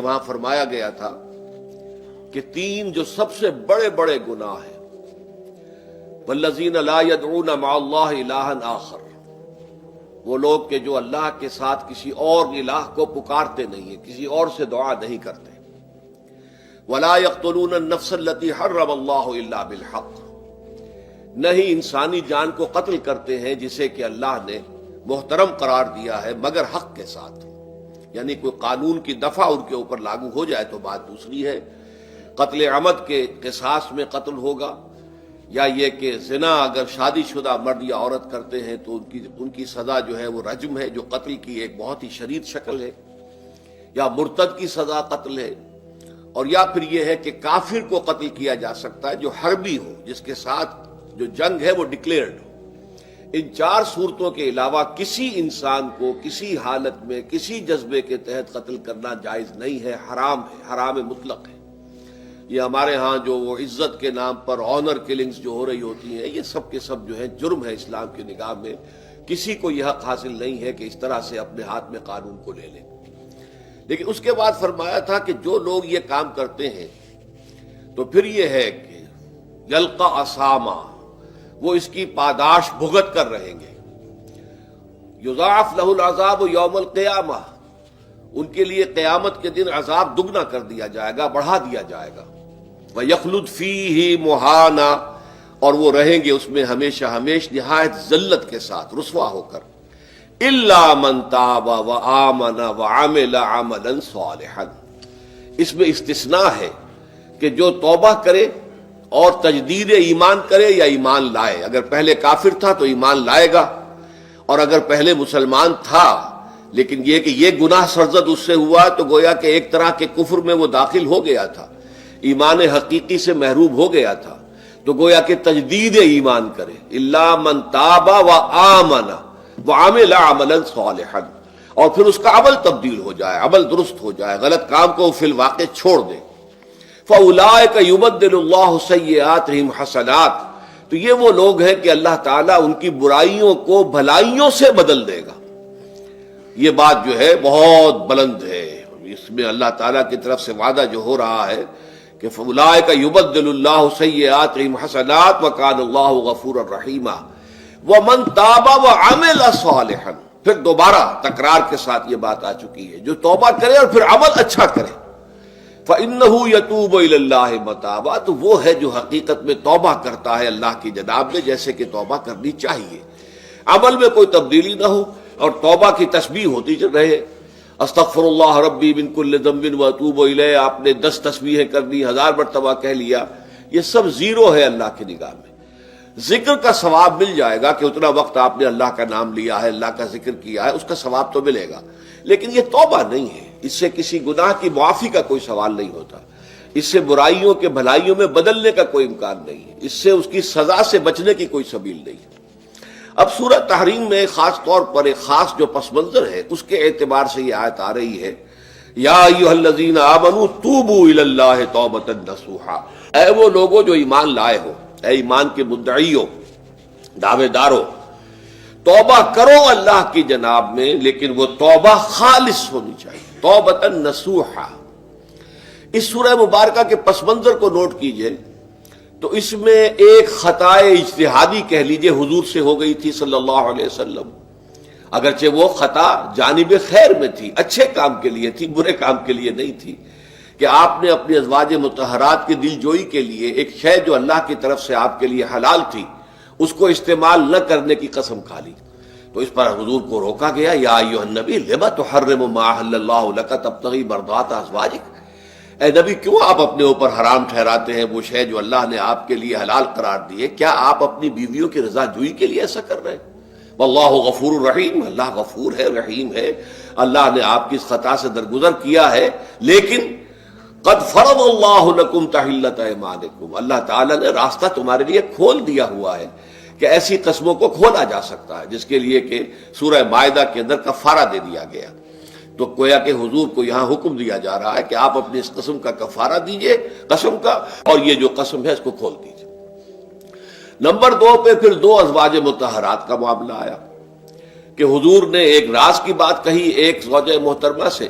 وہاں فرمایا گیا تھا کہ تین جو سب سے بڑے بڑے گناہ ہیں، والذین لا يدعون مع اللہ الہا آخر، وہ لوگ کہ جو اللہ کے ساتھ کسی اور الہ کو پکارتے نہیں ہیں، کسی اور سے دعا نہیں کرتے، ولا يقتلون النفس التي حرم اللہ الا بالحق، نہیں انسانی جان کو قتل کرتے ہیں جسے کہ اللہ نے محترم قرار دیا ہے مگر حق کے ساتھ، یعنی کوئی قانون کی دفعہ ان کے اوپر لاگو ہو جائے تو بات دوسری ہے۔ قتل عمد کے قصاص میں قتل ہوگا، یا یہ کہ زنا اگر شادی شدہ مرد یا عورت کرتے ہیں تو ان کی سزا جو ہے وہ رجم ہے، جو قتل کی ایک بہت ہی شدید شکل ہے، یا مرتد کی سزا قتل ہے، اور یا پھر یہ ہے کہ کافر کو قتل کیا جا سکتا ہے جو حربی ہو، جس کے ساتھ جو جنگ ہے وہ ڈکلیئرڈ ہو۔ ان چار صورتوں کے علاوہ کسی انسان کو کسی حالت میں کسی جذبے کے تحت قتل کرنا جائز نہیں ہے، حرام ہے، حرام مطلق ہے۔ یہ ہمارے ہاں جو وہ عزت کے نام پر آنر کلنگز جو ہو رہی ہوتی ہیں، یہ سب کے سب جو ہے جرم ہے اسلام کی نگاہ میں۔ کسی کو یہ حق حاصل نہیں ہے کہ اس طرح سے اپنے ہاتھ میں قانون کو لے لے۔ لیکن اس کے بعد فرمایا تھا کہ جو لوگ یہ کام کرتے ہیں تو پھر یہ ہے کہ یلقا اساما، وہ اس کی پاداش بھگت کر رہیں گے۔ یضاعف لہ العذاب یوم القیامہ، ان کے لیے قیامت کے دن عذاب دگنا کر دیا جائے گا، بڑھا دیا جائے گا۔ وَيَخْلُدْ فِيهِ مُهَانًا، اور وہ رہیں گے اس میں ہمیشہ ہمیش نہایت ذلت کے ساتھ، رسوا ہو کر۔ إِلَّا مَن تَابَ وَآمَنَ وَعَمِلَ عَمَلًا صَالِحًا، اس میں استثناء ہے کہ جو توبہ کرے اور تجدید ایمان کرے یا ایمان لائے۔ اگر پہلے کافر تھا تو ایمان لائے گا، اور اگر پہلے مسلمان تھا لیکن یہ کہ یہ گناہ سرزد اس سے ہوا تو گویا کہ ایک طرح کے کفر میں وہ داخل ہو گیا تھا، ایمان حقیقی سے محروم ہو گیا تھا، تو گویا کہ تجدید ایمان کرے۔ الا من تاب وآمن وعمل عملا صالحا، اور پھر اس کا عمل تبدیل ہو جائے، عمل درست ہو جائے، غلط کام کو فی الواقع چھوڑ دے۔ فَأُولَٰئِكَ يُبَدِّلُ اللَّهُ سَيِّئَاتِهِمْ حَسَنَاتٍ، تو یہ وہ لوگ ہیں کہ اللہ تعالیٰ ان کی برائیوں کو بھلائیوں سے بدل دے گا۔ یہ بات جو ہے بہت بلند ہے، اس میں اللہ تعالیٰ کی طرف سے وعدہ جو ہو رہا ہے کہ فَأُولَٰئِكَ يُبَدِّلُ اللَّهُ سَيِّئَاتِهِمْ حَسَنَاتٍ وَكَانَ اللَّهُ غَفُورًا رَحِيمًا وَمَن تَابَ وَعَمِلَ صَالِحًا، پھر دوبارہ تکرار کے ساتھ یہ بات آ چکی ہے، جو توبہ کرے اور پھر عمل اچھا کرے، فَإِنَّهُ يَتُوبُ إِلَى اللَّهِ مَتَابًا، تو وہ ہے جو حقیقت میں توبہ کرتا ہے اللہ کی جناب میں جیسے کہ توبہ کرنی چاہیے، عمل میں کوئی تبدیلی نہ ہو، اور توبہ کی تسبیح ہوتی رہے، استغفر اللہ ربی من کل ذنب واتوب الیہ، آپ نے 10 تسبیحیں کر دی، 1000 مرتبہ کہہ لیا، یہ سب زیرو ہے اللہ کی نگاہ میں۔ ذکر کا ثواب مل جائے گا کہ اتنا وقت آپ نے اللہ کا نام لیا ہے، اللہ کا ذکر کیا ہے، اس کا ثواب تو ملے گا، لیکن یہ توبہ نہیں ہے، اس سے کسی گناہ کی معافی کا کوئی سوال نہیں ہوتا، اس سے برائیوں کے بھلائیوں میں بدلنے کا کوئی امکان نہیں ہے، اس سے اس کی سزا سے بچنے کی کوئی سبیل نہیں ہے۔ اب سورہ تحریم میں خاص طور پر ایک خاص جو پس منظر ہے اس کے اعتبار سے یہ آیت آ رہی ہے، یا ایھا الذین آمنوا توبوا الی اللہ توبۃ نصوحا، اے وہ لوگوں جو ایمان لائے ہو، اے ایمان کے مدعیوں، دعوے داروں، توبہ کرو اللہ کی جناب میں، لیکن وہ توبہ خالص ہونی چاہیے، توبۃ نصوحا۔ اس سورہ مبارکہ کے پس منظر کو نوٹ کیجئے تو اس میں ایک خطائے اجتہادی کہہ لیجئے حضور سے ہو گئی تھی صلی اللہ علیہ وسلم، اگرچہ وہ خطا جانب خیر میں تھی، اچھے کام کے لیے تھی، برے کام کے لیے نہیں تھی، کہ آپ نے اپنی ازواج مطہرات کی دل جوئی کے لیے ایک شے جو اللہ کی طرف سے آپ کے لیے حلال تھی اس کو استعمال نہ کرنے کی قسم کھا لی، تو اس پر حضور کو روکا گیا، یا ایھا النبی لم تحرم ما احل اللہ لک تبتغی مرضات ازواجک، اے نبی کیوں آپ اپنے اوپر حرام ٹھہراتے ہیں وہ شے جو اللہ نے آپ کے لیے حلال قرار دی ہے؟ کیا آپ اپنی بیویوں کی رضا جوئی کے لیے ایسا کر رہے ہیں؟ واللہ غفور الرحیم، اللہ غفور ہے، رحیم ہے، اللہ نے آپ کی اس خطا سے درگزر کیا ہے، لیکن قد فرض اللہ لکم تحلۃ ایمانکم، اللہ تعالیٰ نے راستہ تمہارے لیے کھول دیا ہوا ہے کہ ایسی قسموں کو کھولا جا سکتا ہے، جس کے لیے کہ سورہ مائدہ کے اندر کفارہ دے دیا گیا۔ تو گویا کہ حضور کو یہاں حکم دیا جا رہا ہے کہ آپ اپنی اس قسم کا کفارہ دیجئے، قسم کا، اور یہ جو قسم ہے اس کو کھول دیجئے۔ نمبر 2 پہ پھر 2 ازواج مطہرات کا معاملہ آیا کہ حضور نے ایک راز کی بات کہی ایک زوجہ محترمہ سے،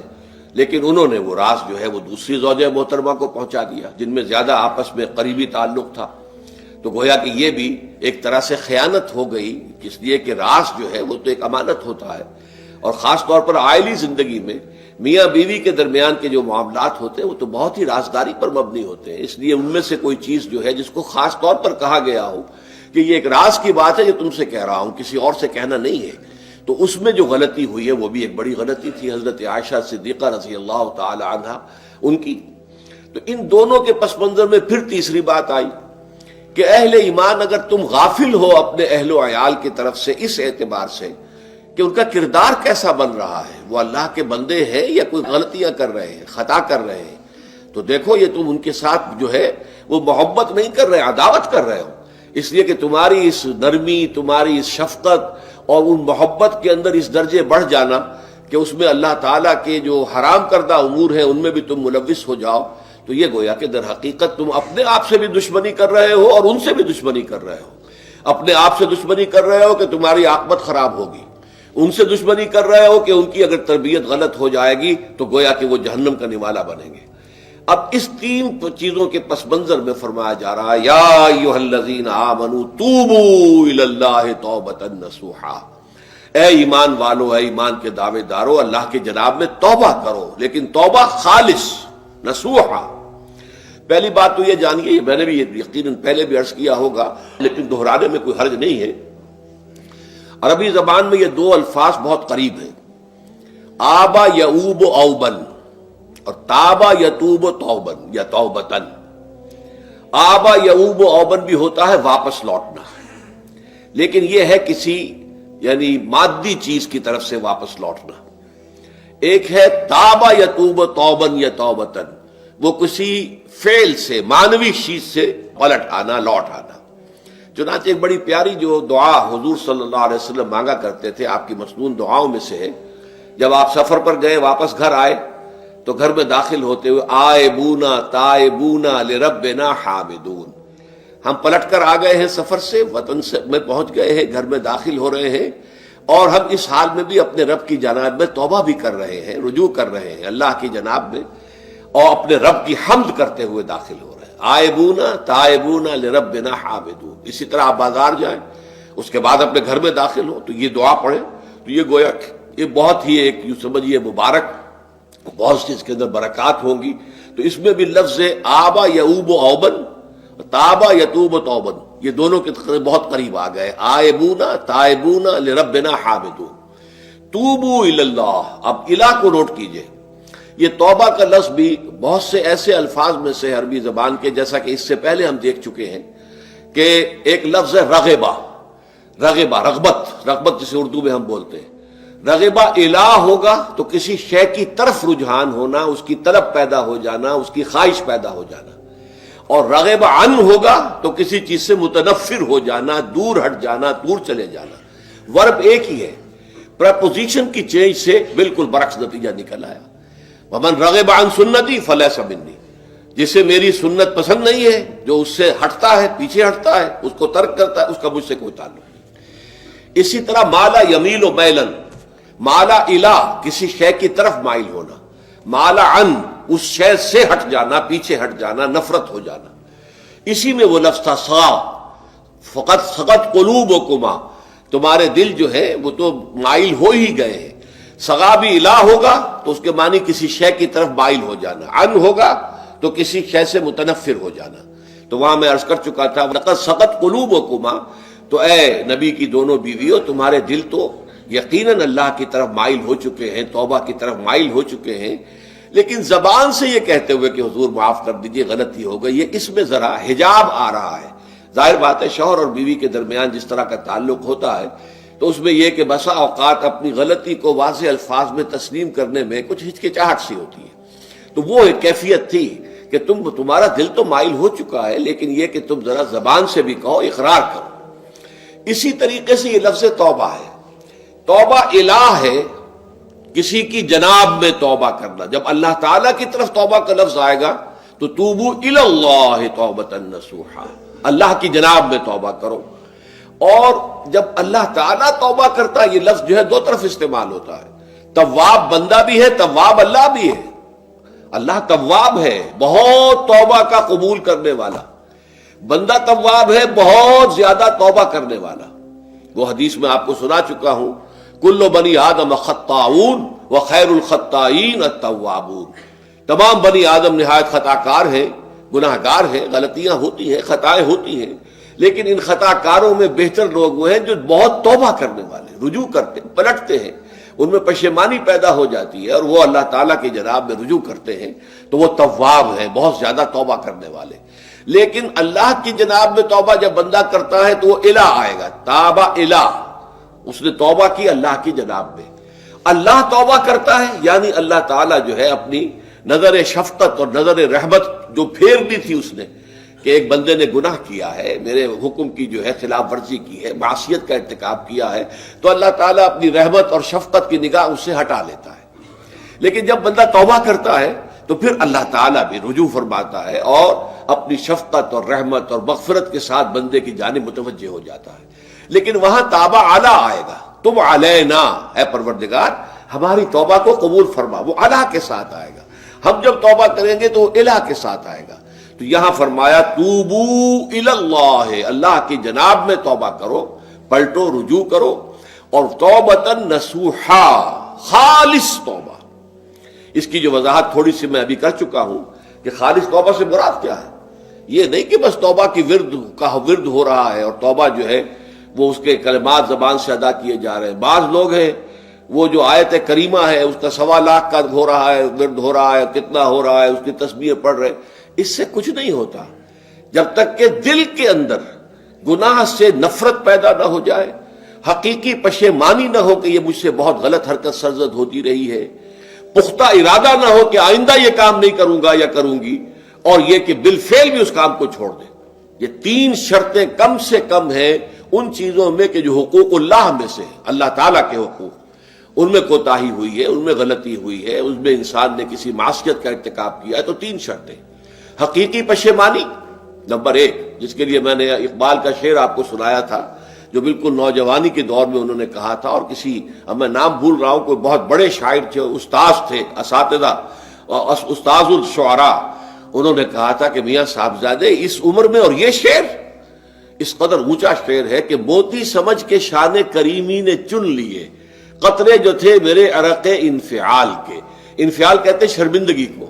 لیکن انہوں نے وہ راز جو ہے وہ دوسری زوجہ محترمہ کو پہنچا دیا جن میں زیادہ آپس میں قریبی تعلق تھا. تو گویا کہ یہ بھی ایک طرح سے خیانت ہو گئی، اس لیے کہ راز جو ہے وہ تو ایک امانت ہوتا ہے، اور خاص طور پر عائلی زندگی میں میاں بیوی کے درمیان کے جو معاملات ہوتے ہیں وہ تو بہت ہی رازداری پر مبنی ہوتے ہیں. اس لیے ان میں سے کوئی چیز جو ہے جس کو خاص طور پر کہا گیا ہو کہ یہ ایک راز کی بات ہے جو تم سے کہہ رہا ہوں، کسی اور سے کہنا نہیں ہے، تو اس میں جو غلطی ہوئی ہے وہ بھی ایک بڑی غلطی تھی حضرت عائشہ صدیقہ رضی اللہ تعالی عنہا ان کی. تو ان دونوں کے پس منظر میں پھر تیسری بات آئی کہ اہل ایمان اگر تم غافل ہو اپنے اہل و عیال کی طرف سے اس اعتبار سے کہ ان کا کردار کیسا بن رہا ہے، وہ اللہ کے بندے ہیں یا کوئی غلطیاں کر رہے ہیں، خطا کر رہے ہیں، تو دیکھو یہ تم ان کے ساتھ جو ہے وہ محبت نہیں کر رہے، عداوت کر رہے ہو. اس لیے کہ تمہاری اس نرمی، تمہاری اس شفقت اور ان محبت کے اندر اس درجے بڑھ جانا کہ اس میں اللہ تعالیٰ کے جو حرام کردہ امور ہیں ان میں بھی تم ملوث ہو جاؤ، تو یہ گویا کہ در حقیقت تم اپنے آپ سے بھی دشمنی کر رہے ہو اور ان سے بھی دشمنی کر رہے ہو. اپنے آپ سے دشمنی کر رہے ہو کہ تمہاری عاقبت خراب ہوگی، ان سے دشمنی کر رہے ہو کہ ان کی اگر تربیت غلط ہو جائے گی تو گویا کہ وہ جہنم کا نوالا بنیں گے. اب اس تین چیزوں کے پس منظر میں فرمایا جا رہا ہے یا ایھا الذین آمنوا توبوا الی اللہ توبۃ نصوحا، اے ایمان والو، اے ایمان کے دعوے دارو، اللہ کے جناب میں توبہ کرو، لیکن توبہ خالص نصوحا. پہلی بات تو یہ جانیے، میں نے بھی یقیناً پہلے بھی عرض کیا ہوگا لیکن دہرانے میں کوئی حرج نہیں ہے، عربی زبان میں یہ دو الفاظ بہت قریب ہیں، آبا یعوب اوبن اور تابا یتوب توبن یا توبتن. آبا یعوب اوبن بھی ہوتا ہے واپس لوٹنا، لیکن یہ ہے کسی یعنی مادی چیز کی طرف سے واپس لوٹنا. ایک ہے تابا یتوب توبن یا توبتن، وہ کسی فعل سے، معنوی چیز سے پلٹ آنا، لوٹ آنا. چنانچہ ایک بڑی پیاری جو دعا حضور صلی اللہ علیہ وسلم مانگا کرتے تھے، آپ کی مسنون دعاؤں میں سے ہے، جب آپ سفر پر گئے واپس گھر آئے تو گھر میں داخل ہوتے ہوئے آئبونا تائبونا لربنا حامدون، ہم پلٹ کر آ گئے ہیں سفر سے، وطن سے میں پہنچ گئے ہیں، گھر میں داخل ہو رہے ہیں، اور ہم اس حال میں بھی اپنے رب کی جناب میں توبہ بھی کر رہے ہیں، رجوع کر رہے ہیں اللہ کی جناب میں، اور اپنے رب کی حمد کرتے ہوئے داخل ہو رہے ہیں. آئبونا تائبونا لربنا حامدون. اسی طرح آپ بازار جائیں، اس کے بعد اپنے گھر میں داخل ہو تو یہ دعا پڑھیں، تو یہ گویا یہ بہت ہی ایک یوں سمجھیے مبارک، بہت سی اس کے اندر برکات ہوں گی. تو اس میں بھی لفظ آبا یعوب اوبن، تابا یتوب توبن، یہ دونوں کے بہت قریب آ گئے. آئبونا تائبونا لربنا حامدون. توبو الی اللہ، اب الہ کو نوٹ کیجئے، یہ توبہ کا لفظ بھی بہت سے ایسے الفاظ میں سے عربی زبان کے، جیسا کہ اس سے پہلے ہم دیکھ چکے ہیں کہ ایک لفظ ہے رغبہ، رغبہ رغبت جسے اردو میں ہم بولتے ہیں. رغبہ الہ ہوگا تو کسی شے کی طرف رجحان ہونا، اس کی طلب پیدا ہو جانا، اس کی خواہش پیدا ہو جانا. اور رغبہ عن ہوگا تو کسی چیز سے متنفر ہو جانا، دور ہٹ جانا، دور چلے جانا. ورب ایک ہی ہے، پریپوزیشن کی چینج سے بالکل برعکس نتیجہ نکل آیا. ومن رغب عن سنتی فلیس منی، جسے میری سنت پسند نہیں ہے، جو اس سے ہٹتا ہے، پیچھے ہٹتا ہے، اس کو ترک کرتا ہے، اس کا مجھ سے کوئی تعلق نہیں. اسی طرح مالا یمیل و میلن، مالا الہ کسی شے کی طرف مائل ہونا، مالا عن اس شے سے ہٹ جانا، پیچھے ہٹ جانا، نفرت ہو جانا. اسی میں وہ لفظ تھا سا، فقط سقط قلوبکما، تمہارے دل جو ہے وہ تو مائل ہو ہی گئے ہیں. سغا بھی الہ ہوگا تو اس کے معنی کسی شے کی طرف مائل ہو جانا، عن ہوگا تو کسی شے سے متنفر ہو جانا. تو وہاں میں عرض کر چکا تھا لقد سقط قلوبکما، تو اے نبی کی دونوں بیویوں تمہارے دل تو یقیناً اللہ کی طرف مائل ہو چکے ہیں، توبہ کی طرف مائل ہو چکے ہیں، لیکن زبان سے یہ کہتے ہوئے کہ حضور معاف کر دیجئے غلطی ہو گئی، یہ اس میں ذرا حجاب آ رہا ہے. ظاہر بات ہے شوہر اور بیوی کے درمیان جس طرح کا تعلق ہوتا ہے تو اس میں یہ کہ بسا اوقات اپنی غلطی کو واضح الفاظ میں تسلیم کرنے میں کچھ ہچکچاہٹ سی ہوتی ہے. تو وہ ایک کیفیت تھی کہ تمہارا دل تو مائل ہو چکا ہے، لیکن یہ کہ تم ذرا زبان سے بھی کہو، اقرار کرو. اسی طریقے سے یہ لفظ توبہ ہے، توبہ الہ ہے، کسی کی جناب میں توبہ کرنا. جب اللہ تعالیٰ کی طرف توبہ کا لفظ آئے گا تو توبو الی اللہ توبۃ نصوحا، اللہ کی جناب میں توبہ کرو. اور جب اللہ تعالیٰ توبہ کرتا ہے، یہ لفظ جو ہے دو طرف استعمال ہوتا ہے. تواب بندہ بھی ہے، تواب اللہ بھی ہے. اللہ تواب ہے، بہت توبہ کا قبول کرنے والا. بندہ تواب ہے، بہت زیادہ توبہ کرنے والا. وہ حدیث میں آپ کو سنا چکا ہوں، کل بنی آدم خطاؤون وخیر الخطائین التوابون. تمام بنی آدم نہایت خطا کار ہیں، گناہ گار ہیں، غلطیاں ہوتی ہیں، خطائیں ہوتی ہیں، لیکن ان خطا کاروں میں بہتر لوگ وہ ہیں جو بہت توبہ کرنے والے، رجوع کرتے، پلٹتے ہیں، ان میں پشیمانی پیدا ہو جاتی ہے اور وہ اللہ تعالیٰ کی جناب میں رجوع کرتے ہیں، تو وہ تواب ہیں، بہت زیادہ توبہ کرنے والے. لیکن اللہ کی جناب میں توبہ جب بندہ کرتا ہے تو وہ الہ آئے گا، تابہ الہ، اس نے توبہ کی اللہ کی جناب میں. اللہ توبہ کرتا ہے یعنی اللہ تعالیٰ جو ہے اپنی نظر شفقت اور نظر رحمت جو پھیرنی تھی اس نے کہ ایک بندے نے گناہ کیا ہے، میرے حکم کی جو ہے خلاف ورزی کی ہے، معصیت کا ارتکاب کیا ہے، تو اللہ تعالیٰ اپنی رحمت اور شفقت کی نگاہ اس سے ہٹا لیتا ہے. لیکن جب بندہ توبہ کرتا ہے تو پھر اللہ تعالیٰ بھی رجوع فرماتا ہے اور اپنی شفقت اور رحمت اور مغفرت کے ساتھ بندے کی جانب متوجہ ہو جاتا ہے. لیکن وہاں تابہ اعلیٰ آئے گا، تم علینا اے پروردگار ہماری توبہ کو قبول فرما، وہ الہ کے ساتھ آئے گا. ہم جب توبہ کریں گے تو وہ الہ کے ساتھ آئے گا. تو یہاں فرمایا توبو الی اللہ، اللہ کی جناب میں توبہ کرو، پلٹو، رجوع کرو، اور توبۃ نصوحا، خالص توبہ. اس کی جو وضاحت تھوڑی سی میں ابھی کر چکا ہوں کہ خالص توبہ سے مراد کیا ہے. یہ نہیں کہ بس توبہ کی ورد ہو رہا ہے اور توبہ جو ہے وہ اس کے کلمات زبان سے ادا کیے جا رہے ہیں. بعض لوگ ہیں وہ جو آیت کریمہ ہے اس کا 1.25 لاکھ کا ہو رہا ہے، ورد ہو رہا ہے، کتنا ہو رہا ہے، اس کی تسبیح پڑھ رہے. اس سے کچھ نہیں ہوتا جب تک کہ دل کے اندر گناہ سے نفرت پیدا نہ ہو جائے، حقیقی پشیمانی نہ ہو کہ یہ مجھ سے بہت غلط حرکت سرزد ہوتی رہی ہے، پختہ ارادہ نہ ہو کہ آئندہ یہ کام نہیں کروں گا یا کروں گی، اور یہ کہ بالفعل بھی اس کام کو چھوڑ دیں. یہ 3 شرطیں کم سے کم ہیں ان چیزوں میں کہ جو حقوق اللہ میں سے اللہ تعالیٰ کے حقوق، ان میں کوتاہی ہوئی ہے، ان میں غلطی ہوئی ہے، اس میں انسان نے کسی معصیت کا ارتکاب کیا ہے. تو 3 شرطیں: حقیقی پشیمانی نمبر 1، جس کے لیے میں نے اقبال کا شعر آپ کو سنایا تھا جو بالکل نوجوانی کے دور میں انہوں نے کہا تھا، اور کسی، اب میں نام بھول رہا ہوں، کوئی بہت بڑے شاعر تھے، استاذ تھے، اساتذہ، استاذ الشعراء، انہوں نے کہا تھا کہ میاں صاحبزادے اس عمر میں، اور یہ شعر اس قدر اونچا شعر ہے کہ موتی سمجھ کے شان کریمی نے چن لیے قطرے جو تھے میرے عرق انفعال کے. انفعال کہتے ہیں شرمندگی کو،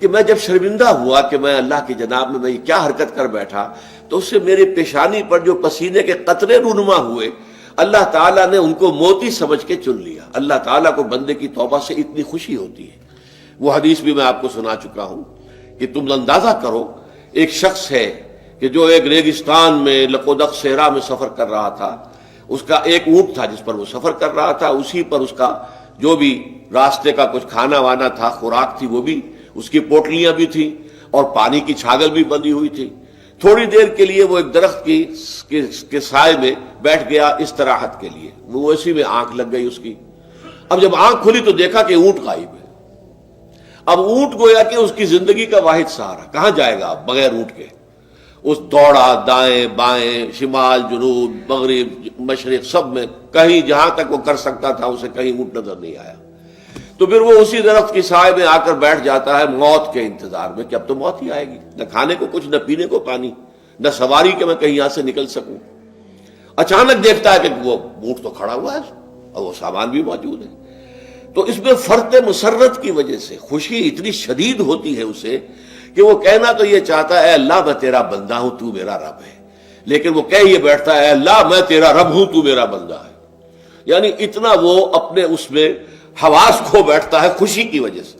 کہ میں جب شرمندہ ہوا کہ میں اللہ کی جناب میں کیا حرکت کر بیٹھا، تو اس سے میرے پیشانی پر جو پسینے کے قطرے رونما ہوئے، اللہ تعالیٰ نے ان کو موتی سمجھ کے چن لیا. اللہ تعالیٰ کو بندے کی توبہ سے اتنی خوشی ہوتی ہے. وہ حدیث بھی میں آپ کو سنا چکا ہوں کہ تم اندازہ کرو، ایک شخص ہے کہ جو ایک ریگستان میں لقودق صحرا میں سفر کر رہا تھا، اس کا ایک اونٹ تھا جس پر وہ سفر کر رہا تھا، اسی پر اس کا جو بھی راستے کا کچھ کھانا وانا تھا، خوراک تھی، وہ بھی، اس کی پوٹلیاں بھی تھیں اور پانی کی چھاگل بھی بندھی ہوئی تھی. تھوڑی دیر کے لیے وہ ایک درخت کے سائے میں بیٹھ گیا استراحت کے لیے. وہ اسی میں آنکھ لگ گئی اس کی. اب جب آنکھ کھلی تو دیکھا کہ اونٹ غائب ہے. اب اونٹ گویا کہ اس کی زندگی کا واحد سہارا، کہاں جائے گا اب بغیر اونٹ کے؟ اس دوڑا دائیں بائیں، شمال جنوب مغرب مشرق، سب میں کہیں جہاں تک وہ کر سکتا تھا اسے کہیں اونٹ نظر نہیں آیا. تو پھر وہ اسی درخت کی سائے میں آ کر بیٹھ جاتا ہے موت کے انتظار میں کہ اب تو موت ہی آئے گی، نہ کھانے کو کچھ، نہ پینے کو پانی، نہ سواری کہ میں کہیں یہاں سے نکل سکوں. اچانک دیکھتا ہے کہ وہ اونٹ تو کھڑا ہوا ہے اور وہ سامان بھی موجود ہے. تو اس میں فرط مسرت کی وجہ سے خوشی اتنی شدید ہوتی ہے اسے کہ وہ کہنا تو یہ چاہتا ہے اے اللہ میں تیرا بندہ ہوں، تو میرا رب ہے، لیکن وہ کہہ یہ بیٹھتا ہے اے اللہ میں تیرا رب ہوں، تو میرا بندہ ہے. یعنی اتنا وہ اپنے اس میں حواس کھو بیٹھتا ہے خوشی کی وجہ سے.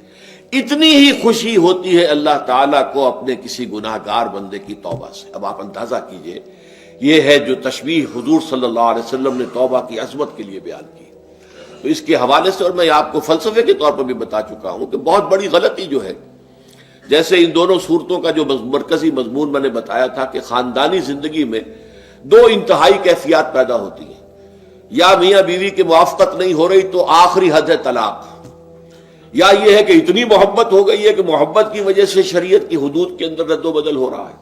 اتنی ہی خوشی ہوتی ہے اللہ تعالیٰ کو اپنے کسی گناہ گار بندے کی توبہ سے. اب آپ اندازہ کیجئے، یہ ہے جو تشبیہ حضور صلی اللہ علیہ وسلم نے توبہ کی عظمت کے لیے بیان کی. تو اس کے حوالے سے، اور میں آپ کو فلسفے کے طور پر بھی بتا چکا ہوں کہ بہت بڑی غلطی جو ہے، جیسے ان دونوں صورتوں کا جو مرکزی مضمون میں نے بتایا تھا کہ خاندانی زندگی میں 2 انتہائی کیفیات پیدا ہوتی ہیں. یا میاں بیوی کی موافقت نہیں ہو رہی تو آخری حد ہے طلاق، یا یہ ہے کہ اتنی محبت ہو گئی ہے کہ محبت کی وجہ سے شریعت کی حدود کے اندر رد و بدل ہو رہا ہے.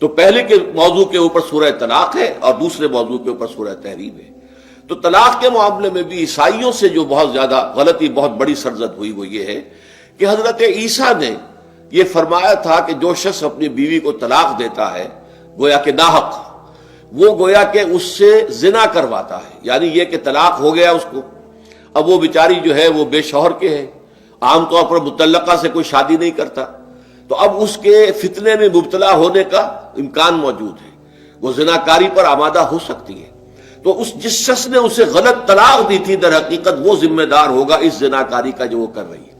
تو پہلے کے موضوع کے اوپر سورہ طلاق ہے اور دوسرے موضوع کے اوپر سورہ تحریم ہے. تو طلاق کے معاملے میں بھی عیسائیوں سے جو بہت زیادہ غلطی، بہت بڑی سرزد ہوئی وہ یہ ہے کہ حضرت عیسیٰ نے یہ فرمایا تھا کہ جو شخص اپنی بیوی کو طلاق دیتا ہے گویا کہ ناحق، وہ گویا کہ اس سے زنا کرواتا ہے، یعنی یہ کہ طلاق ہو گیا اس کو، اب وہ بیچاری جو ہے وہ بے شوہر کے ہے، عام طور پر مطلقہ سے کوئی شادی نہیں کرتا، تو اب اس کے فتنے میں مبتلا ہونے کا امکان موجود ہے، وہ زناکاری پر آمادہ ہو سکتی ہے۔ تو جس شخص نے اسے غلط طلاق دی تھی در حقیقت وہ ذمہ دار ہوگا اس زناکاری کا جو وہ کر رہی ہے۔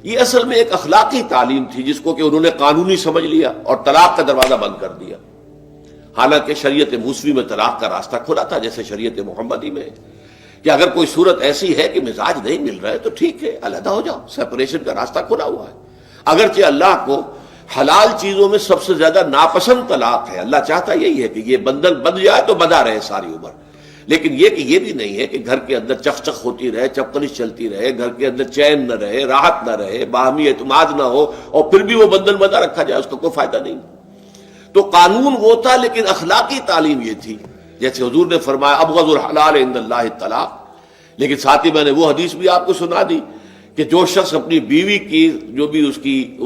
یہ اصل میں ایک اخلاقی تعلیم تھی جس کو کہ انہوں نے قانونی سمجھ لیا اور طلاق کا دروازہ بند کر دیا، حالانکہ شریعت موسوی میں طلاق کا راستہ کھلا تھا جیسے شریعت محمدی میں، کہ اگر کوئی صورت ایسی ہے کہ مزاج نہیں مل رہا ہے تو ٹھیک ہے، علیحدہ ہو جاؤ، سیپریشن کا راستہ کھلا ہوا ہے۔ اگرچہ اللہ کو حلال چیزوں میں سب سے زیادہ ناپسند طلاق ہے، اللہ چاہتا یہی ہے کہ یہ بندھن بندھ جائے تو بندھا رہے ساری عمر، لیکن یہ کہ یہ بھی نہیں ہے کہ گھر کے اندر چخ چخ ہوتی رہے، چپکنش چلتی رہے، گھر کے اندر چین نہ رہے، راحت نہ رہے، باہمی اعتماد نہ ہو اور پھر بھی وہ بندھن بندھا رکھا جائے، اس کا کوئی فائدہ نہیں۔ تو قانون وہ تھا لیکن اخلاقی تعلیم یہ تھی، جیسے حضور نے فرمایا ابغض الحلال عند اللہ الطلاق، لیکن ساتھ ہی میں نے وہ حدیث بھی آپ کو سنا دی کہ جو شخص اپنی بیوی کی جو بھی اس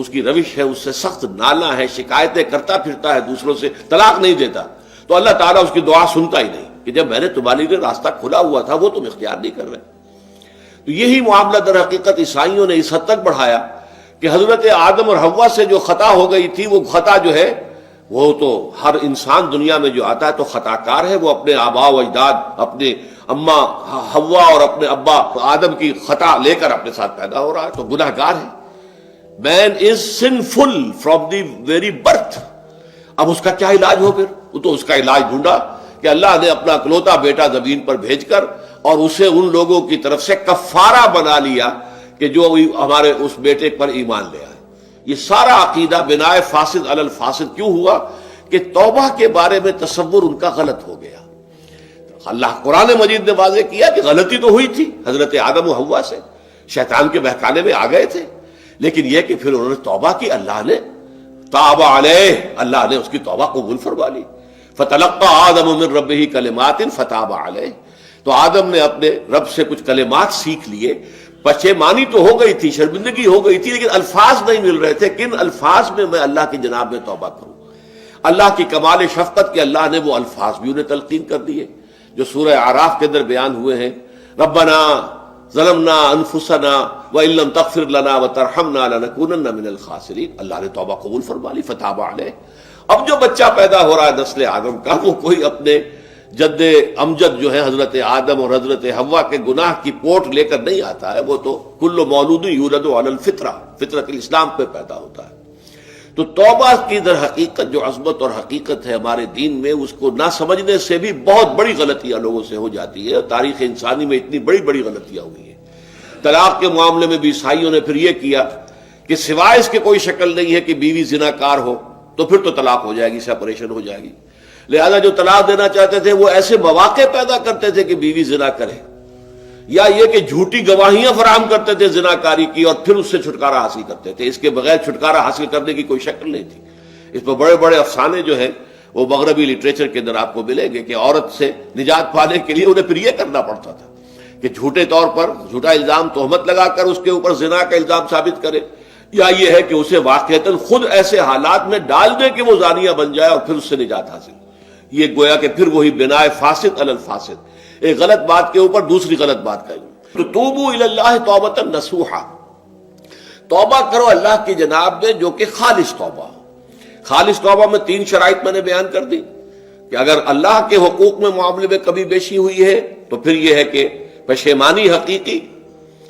کی روش ہے اس سے سخت نالا ہے، شکایتیں کرتا پھرتا ہے دوسروں سے، طلاق نہیں دیتا، تو اللہ تعالیٰ اس کی دعا سنتا ہی نہیں کہ جب میں نے تمہارے لیے راستہ کھلا ہوا تھا وہ تم اختیار نہیں کر رہے۔ تو یہی معاملہ در حقیقت عیسائیوں نے اس حد تک بڑھایا کہ حضرت آدم اور حوا سے جو خطا ہو گئی تھی وہ خطا جو ہے وہ تو ہر انسان دنیا میں جو آتا ہے تو خطا کار ہے، وہ اپنے آباء و اجداد، اپنے اماں حوا اور اپنے ابا آدم کی خطا لے کر اپنے ساتھ پیدا ہو رہا ہے، تو گناہ گار ہے۔ Man is sinful from the very birth. اب اس کا کیا علاج ہو؟ پھر وہ تو اس کا علاج ڈھونڈا کہ اللہ نے اپنا اکلوتا بیٹا زمین پر بھیج کر اور اسے ان لوگوں کی طرف سے کفارہ بنا لیا کہ جو ہمارے اس بیٹے پر ایمان لے آئے۔ یہ سارا عقیدہ بناء فاسد علی الفاسد کیوں ہوا؟ کہ توبہ کے بارے میں تصور ان کا غلط ہو گیا۔ اللہ قرآن مجید نے واضح کیا کہ غلطی تو ہوئی تھی حضرت آدم و حوا سے، شیطان کے بہکانے میں آ گئے تھے، لیکن یہ کہ پھر انہوں نے توبہ کی، اللہ نے تاب علیہ، اللہ نے اس کی توبہ قبول فرما لی۔ فتلقى آدم من ربہ کلمات فتاب علیہ، تو آدم نے اپنے رب سے کچھ کلمات سیکھ لیے، پشیمانی تو ہو گئی تھی، شرمندگی ہو گئی تھی، لیکن الفاظ نہیں مل رہے تھے، کن الفاظ میں میں اللہ کی جناب میں توبہ کروں۔ اللہ کی کمال شفقت کے اللہ نے وہ الفاظ بھی انہیں تلقین کر دیے جو سورہ اعراف کے اندر بیان ہوئے ہیں، ربنا ظلمنا انفسنا وان لم تغفر لنا وترحمنا لنکونن من الخاسرین، اللہ نے توبہ قبول فرما لی، فتاب علیہ۔ اب جو بچہ پیدا ہو رہا ہے نسل آدم کا، وہ کوئی اپنے جد امجد جو ہے حضرت آدم اور حضرت حوا کے گناہ کی پوٹ لے کر نہیں آتا ہے، وہ تو کل مولود یولد علی الفطرہ، فطرت الاسلام پہ پیدا ہوتا ہے۔ تو توبہ کی در حقیقت جو عظمت اور حقیقت ہے ہمارے دین میں، اس کو نہ سمجھنے سے بھی بہت بڑی غلطیاں لوگوں سے ہو جاتی ہے، اور تاریخ انسانی میں اتنی بڑی بڑی غلطیاں ہوئی ہیں۔ طلاق کے معاملے میں بھی عیسائیوں نے پھر یہ کیا کہ سوائے اس کے کوئی شکل نہیں ہے کہ بیوی زنا کار ہو تو پھر تو طلاق ہو جائے گی، سیپریشن ہو جائے گی، لہذا جو طلاق دینا چاہتے تھے وہ ایسے مواقع پیدا کرتے تھے کہ بیوی زنا کرے، یا یہ کہ جھوٹی گواہیاں فراہم کرتے تھے زنا کاری کی اور پھر اس سے چھٹکارا حاصل کرتے تھے، اس کے بغیر چھٹکارا حاصل کرنے کی کوئی شکل نہیں تھی۔ اس پر بڑے بڑے افسانے جو ہیں وہ مغربی لٹریچر کے اندر آپ کو ملیں گے کہ عورت سے نجات پانے کے لیے انہیں پھر یہ کرنا پڑتا تھا کہ جھوٹے طور پر جھوٹا الزام تہمت لگا کر اس کے اوپر زنا کا الزام ثابت کرے، یا یہ ہے کہ اسے واقعتاً خود ایسے حالات میں ڈال دے کہ وہ زانیہ بن جائے اور پھر اس سے نجات حاصل۔ یہ گویا کہ پھر وہی بناء فاسد علی الفاسد، ایک غلط بات کے اوپر دوسری غلط بات کہی۔ تو توبوا الی اللہ توبۃ نصوحا، توبہ کرو اللہ کی جناب میں جو کہ خالص توبہ ہو۔ خالص توبہ میں 3 شرائط میں نے بیان کر دی کہ اگر اللہ کے حقوق میں معاملے میں کبھی بیشی ہوئی ہے تو پھر یہ ہے کہ پشیمانی حقیقی،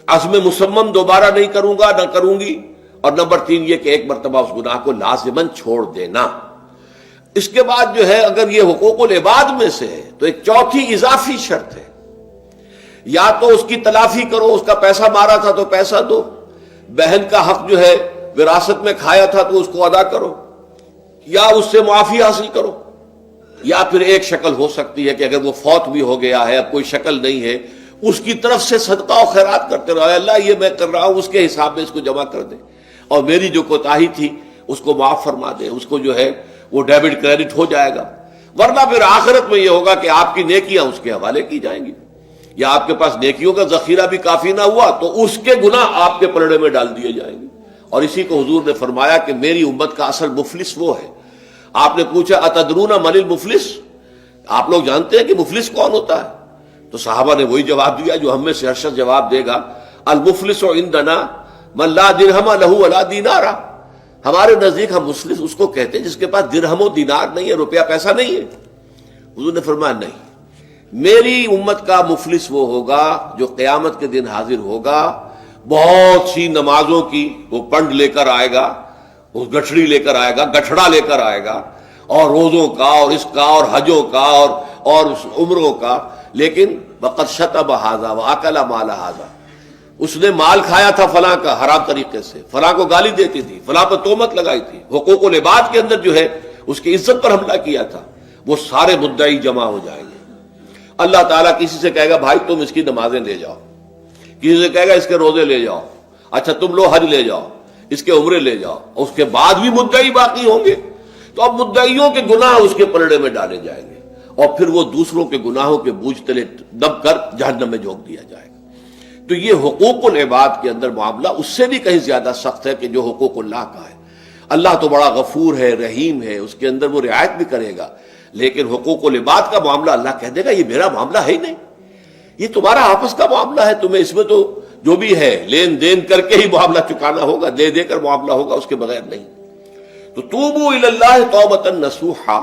عزم مصمم دوبارہ نہیں کروں گا نہ کروں گی، اور نمبر 3 یہ کہ ایک مرتبہ اس گناہ کو لازماً چھوڑ دینا۔ اس کے بعد جو ہے اگر یہ حقوق العباد میں سے ہے تو ایک چوتھی اضافی شرط ہے، یا تو اس کی تلافی کرو، اس کا پیسہ مارا تھا تو پیسہ دو، بہن کا حق جو ہے وراثت میں کھایا تھا تو اس کو ادا کرو، یا اس سے معافی حاصل کرو، یا پھر ایک شکل ہو سکتی ہے کہ اگر وہ فوت بھی ہو گیا ہے، اب کوئی شکل نہیں ہے، اس کی طرف سے صدقہ و خیرات کرتے رہو، اللہ یہ میں کر رہا ہوں اس کے حساب میں اس کو جمع کر دے، اور میری جو کوتاہی تھی اس کو معاف فرما دے، اس کو جو ہے وہ ڈیبٹ کریڈٹ ہو جائے گا، ورنہ پھر آخرت میں یہ ہوگا کہ آپ کی نیکیاں اس کے حوالے کی جائیں گی۔ یا آپ کے پاس نیکیوں کا ذخیرہ بھی کافی نہ ہوا تو اس کے گناہ آپ کے پلڑے میں ڈال دیے جائیں گے. اور اسی کو حضور نے فرمایا کہ میری امت کا اصل مفلس وہ ہے. آپ نے پوچھا اتدرون من المفلس، آپ لوگ جانتے ہیں کہ مفلس کون ہوتا ہے؟ تو صحابہ نے وہی جواب دیا جو ہم میں سے ہر شخص جواب دے گا، المفلس عندنا من لا درہم لہ ولا دینار. ہمارے نزدیک ہم مفلس اس کو کہتے ہیں جس کے پاس درہم و دینار نہیں ہے، روپیہ پیسہ نہیں ہے. حضور نے فرمایا نہیں، میری امت کا مفلس وہ ہوگا جو قیامت کے دن حاضر ہوگا، بہت سی نمازوں کی وہ پنڈ لے کر آئے گا، اس گٹھڑی لے کر آئے گا، گٹھڑا لے کر آئے گا، اور روزوں کا اور اس کا اور حجوں کا اور عمروں کا، لیکن وقد شتم ھذا واکل مال ھذا، اس نے مال کھایا تھا فلاں کا حرام طریقے سے، فلاں کو گالی دیتی تھی، فلاں پر تہمت لگائی تھی، حقوق العباد کے اندر جو ہے اس کی عزت پر حملہ کیا تھا. وہ سارے مدعی جمع ہو جائیں گے. اللہ تعالیٰ کسی سے کہے گا بھائی تم اس کی نمازیں لے جاؤ، کسی سے کہے گا اس کے روزے لے جاؤ، اچھا تم لو حج لے جاؤ، اس کے عمرے لے جاؤ. اس کے بعد بھی مدعی باقی ہوں گے تو اب مدعیوں کے گناہ اس کے پلڑے میں ڈالے جائیں گے، اور پھر وہ دوسروں کے گناہوں کے بوجھ تلے دب کر جہنم میں جھونک دیا جائے گا. تو یہ حقوق العباد کے اندر معاملہ اس سے بھی کہیں زیادہ سخت ہے کہ جو حقوق اللہ کا ہے. اللہ تو بڑا غفور ہے، رحیم ہے، اس کے اندر وہ رعایت بھی کرے گا، لیکن حقوق العباد کا معاملہ اللہ کہہ دے گا یہ میرا معاملہ ہے ہی نہیں، یہ تمہارا آپس کا معاملہ ہے، تمہیں اس میں تو جو بھی ہے لین دین کر کے ہی معاملہ چکانا ہوگا، دے دے کر معاملہ ہوگا، اس کے بغیر نہیں. تو توبوا الی اللہ توبۃ نصوحا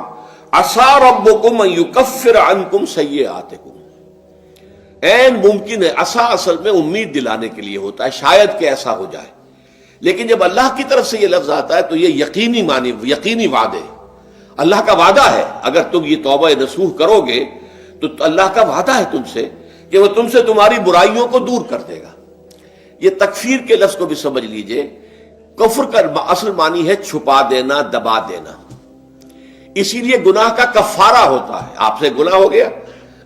عسى ربکم ان یکفر عنکم سیئاتکم. عین ممکن ہے، عسیٰ اصل میں امید دلانے کے لیے ہوتا ہے، شاید کہ ایسا ہو جائے، لیکن جب اللہ کی طرف سے یہ لفظ آتا ہے تو یہ یقینی معنی، یقینی وعدے، اللہ کا وعدہ ہے. اگر تم یہ توبہ نصوح کرو گے تو اللہ کا وعدہ ہے تم سے کہ وہ تم سے تمہاری برائیوں کو دور کر دے گا. یہ تکفیر کے لفظ کو بھی سمجھ لیجئے. کفر کا اصل معنی ہے چھپا دینا، دبا دینا. اسی لیے گناہ کا کفارہ ہوتا ہے. آپ سے گناہ ہو گیا،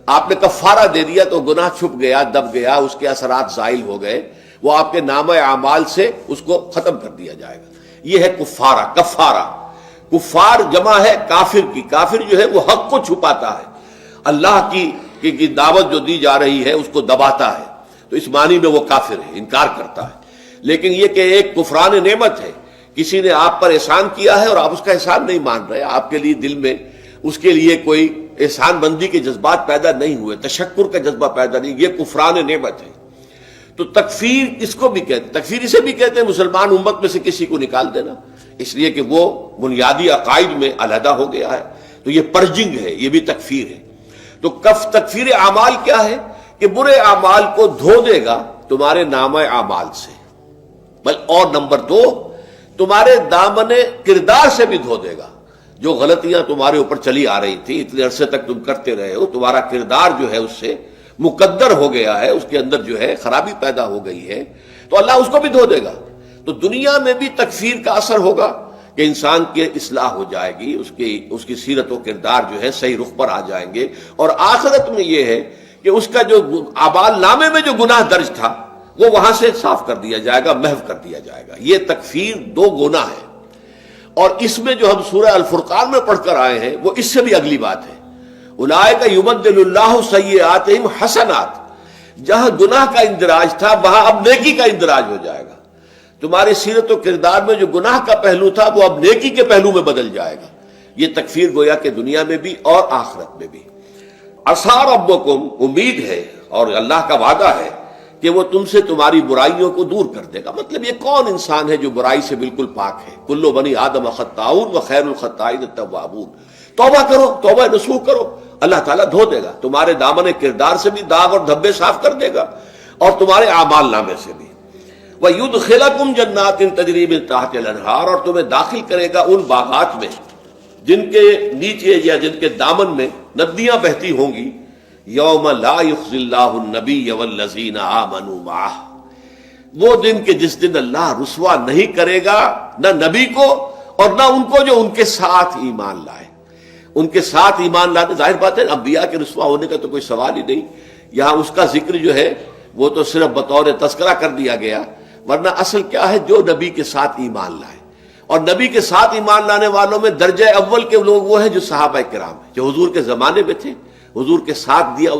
آپ نے کفارہ دے دیا تو گناہ چھپ گیا، دب گیا، اس کے اثرات زائل ہو گئے، وہ آپ کے نامہ اعمال سے اس کو ختم کر دیا جائے گا. یہ ہے کفارہ، کفارہ. کفار جمع ہے کافر کی. کافر جو ہے وہ حق کو چھپاتا ہے، اللہ کی دعوت جو دی جا رہی ہے اس کو دباتا ہے، تو اس معنی میں وہ کافر ہے، انکار کرتا ہے. لیکن یہ کہ ایک کفران نعمت ہے، کسی نے آپ پر احسان کیا ہے اور آپ اس کا احسان نہیں مان رہے، آپ کے لیے دل میں اس کے لیے کوئی احسان بندی کے جذبات پیدا نہیں ہوئے، تشکر کا جذبہ پیدا نہیں، یہ کفران نعمت ہے. تو تکفیر اس کو بھی کہتے ہیں، تکفیر اسے بھی کہتے ہیں مسلمان امت میں سے کسی کو نکال دینا، اس لیے کہ وہ بنیادی عقائد میں علیحدہ ہو گیا ہے. تو یہ پرجنگ ہے، یہ بھی تکفیر ہے. تو تکفیر اعمال کیا ہے کہ برے اعمال کو دھو دے گا تمہارے نامہ اعمال سے، اور نمبر 2 تمہارے دامن کردار سے بھی دھو دے گا. جو غلطیاں تمہارے اوپر چلی آ رہی تھی، اتنے عرصے تک تم کرتے رہے ہو، تمہارا کردار جو ہے اس سے مقدر ہو گیا ہے، اس کے اندر جو ہے خرابی پیدا ہو گئی ہے، تو اللہ اس کو بھی دھو دے گا. تو دنیا میں بھی تکفیر کا اثر ہوگا کہ انسان کی اصلاح ہو جائے گی، اس کی سیرت و کردار جو ہے صحیح رخ پر آ جائیں گے. اور آخرت میں یہ ہے کہ اس کا جو اعمال نامے میں جو گناہ درج تھا وہ وہاں سے صاف کر دیا جائے گا، محو کر دیا جائے گا. یہ تکفیر 2 گناہ ہے. اور اس میں جو ہم سورہ الفرقان میں پڑھ کر آئے ہیں وہ اس سے بھی اگلی بات ہے. اولئک یبدل اللہ سیئاتہم حسنات. جہاں گناہ کا اندراج تھا وہاں اب نیکی کا اندراج ہو جائے گا. تمہاری سیرت و کردار میں جو گناہ کا پہلو تھا وہ اب نیکی کے پہلو میں بدل جائے گا. یہ تکفیر گویا کہ دنیا میں بھی اور آخرت میں بھی. عسیٰ ربکم، امید ہے اور اللہ کا وعدہ ہے کہ وہ تم سے تمہاری برائیوں کو دور کر دے گا. مطلب یہ کون انسان ہے جو برائی سے بالکل پاک ہے؟ کل بنی آدم خطاؤن وخیر الخطائین التوابون. توبہ کرو، توبہ نصوح کرو، اللہ تعالیٰ دھو دے گا. تمہارے دامن کردار سے بھی داغ اور دھبے صاف کر دے گا، اور تمہارے اعمال نامے سے بھی. وَيُدْخِلَكُمْ جَنَّاتٍ تَجْرِي مِن تَحْتِهَا الْأَنْهَارُ، اور تمہیں داخل کرے گا ان باغات میں جن کے نیچے یا جن کے دامن میں ندیاں بہتی ہوں گی. یوم لا یخزی اللہ النبی والذین آمنوا معہ، وہ دن کہ جس دن اللہ رسوا نہیں کرے گا نہ نبی کو اور نہ ان کو جو ان کے ساتھ ایمان لائے. ان کے ساتھ ایمان لانے، ظاہر بات ہے انبیاء کے رسوا ہونے کا تو کوئی سوال ہی نہیں. یہاں اس کا ذکر جو ہے وہ تو صرف بطور تذکرہ کر دیا گیا، ورنہ اصل کیا ہے جو نبی کے ساتھ ایمان لائے. اور نبی کے ساتھ ایمان لانے والوں میں درجہ اول کے لوگ وہ ہیں جو صحابہ کرام ہیں، جو حضور کے زمانے میں تھے حضور کے ساتھ دیا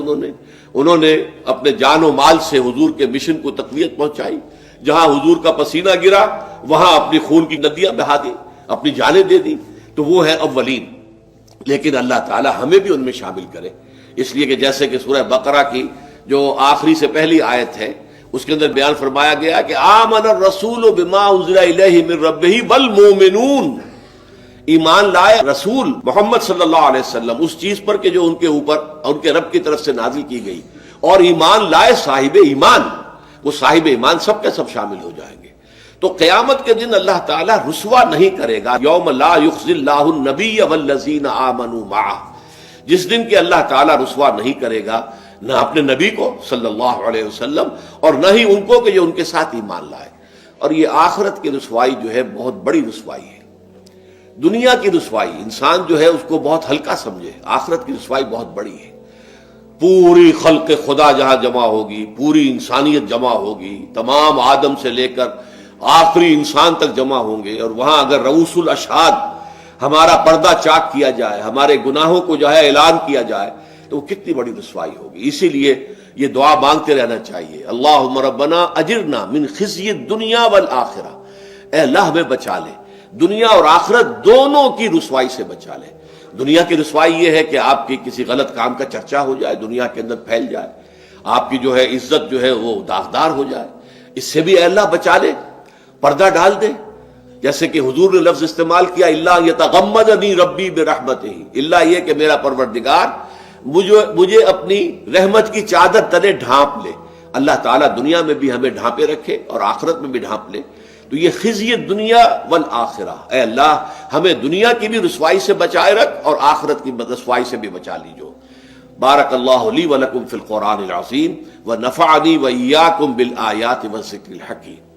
انہوں نے اپنے جان و مال سے حضور کے مشن کو تقویت پہنچائی. جہاں حضور کا پسینہ گرا وہاں اپنی خون کی ندیاں بہا دی، اپنی جانیں دے دی. تو وہ ہے اولین. لیکن اللہ تعالی ہمیں بھی ان میں شامل کرے، اس لیے کہ جیسے کہ سورہ بقرہ کی جو آخری سے پہلی آیت ہے اس کے اندر بیان فرمایا گیا کہ آمن الرسول بما انزل الیہ من ربہ والمؤمنون، ایمان لائے رسول محمد صلی اللہ علیہ وسلم اس چیز پر کہ جو ان کے اوپر ان کے رب کی طرف سے نازل کی گئی، اور ایمان لائے صاحب ایمان. وہ صاحب ایمان سب کے سب شامل ہو جائیں گے. تو قیامت کے دن اللہ تعالیٰ رسوا نہیں کرے گا. یوم لا یخزی اللہ النبی والذین آمنوا معہ، جس دن کہ اللہ تعالیٰ رسوا نہیں کرے گا نہ اپنے نبی کو صلی اللہ علیہ وسلم اور نہ ہی ان کو کہ جو ان کے ساتھ ایمان لائے. اور یہ آخرت کی رسوائی جو ہے بہت بڑی رسوائی ہے. دنیا کی رسوائی انسان جو ہے اس کو بہت ہلکا سمجھے، آخرت کی رسوائی بہت بڑی ہے. پوری خلق خدا جہاں جمع ہوگی، پوری انسانیت جمع ہوگی، تمام آدم سے لے کر آخری انسان تک جمع ہوں گے، اور وہاں اگر رؤوس الاشہاد ہمارا پردہ چاک کیا جائے، ہمارے گناہوں کو جو ہے اعلان کیا جائے، تو وہ کتنی بڑی رسوائی ہوگی. اسی لیے یہ دعا مانگتے رہنا چاہیے، اللہم ربنا اجرنا من خزی الدنیا والآخرہ، اے اللہ ہمیں بچا لے، دنیا اور آخرت دونوں کی رسوائی سے بچا لے. دنیا کی رسوائی یہ ہے کہ آپ کی کسی غلط کام کا چرچا ہو جائے، دنیا کے اندر پھیل جائے، آپ کی جو ہے عزت جو ہے وہ داغدار ہو جائے، اس سے بھی اے اللہ بچا لے، پردہ ڈال دے. جیسے کہ حضور نے لفظ استعمال کیا اللہ یتغمدنی ربی برحمتہ، اللہ یہ کہ میرا پروردگار مجھے اپنی رحمت کی چادر تلے ڈھانپ لے. اللہ تعالیٰ دنیا میں بھی ہمیں ڈھانپے رکھے اور آخرت میں بھی ڈھانپ لے. تو یہ خزی دنیا والآخرہ، اے اللہ ہمیں دنیا کی بھی رسوائی سے بچائے رکھ اور آخرت کی رسوائی سے بھی بچا لیجو. بارک اللہ لی ولکم فی القرآن العظیم ونفعنی وإیاکم بالآیات والذکر الحکیم.